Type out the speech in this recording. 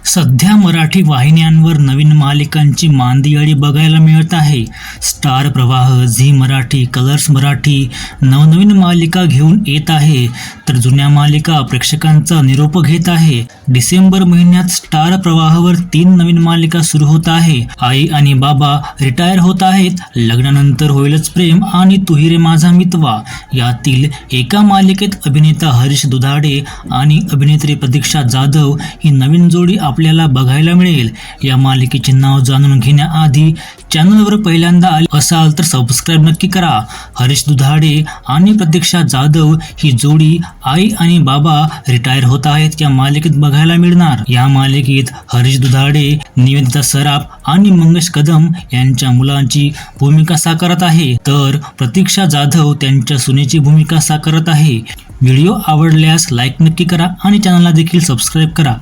सध्या मराठी वाहिन्यांवर नवीन मालिकांची मांदियाळी बघायला मिळत आहे. स्टार प्रवाह, झी मराठी, कलर्स मराठी नवनवीन मालिका घेऊन येत आहे, तर जुन्या मालिका प्रेक्षकांचा निरोप घेत आहे. डिसेंबर महिन्यात स्टार प्रवाहावर 3 नवीन मालिका सुरू होत आहे. आई आणि बाबा रिटायर होत आहेत, लग्नानंतर होईलच प्रेम आणि तू ही रे माझा मितवा यातील एका मालिकेत अभिनेता हरीश दुधाडे आणि अभिनेत्री प्रतीक्षा जाधव ही नवीन जोडी आपल्याला बघायला मिळेल. या मालिकेचे नाव जाणून घेण्याआधी चॅनलवर पहिल्यांदा आले असाल तर सबस्क्राईब नक्की करा. हरीश दुधाडे आणि प्रतीक्षा जाधव ही जोडी आई आणि बाबा रिटायर होत आहेत या मालिकेत बघायला मिळणार. या मालिकेत हरीश दुधाडे, निवेदिता सराफ आणि मंगेश कदम यांच्या मुलांची भूमिका साकारत आहे, तर प्रतीक्षा जाधव त्यांच्या सुनेची भूमिका साकारत आहे. व्हिडिओ आवडल्यास लाईक नक्की करा आणि चॅनलला देखील सबस्क्राईब करा.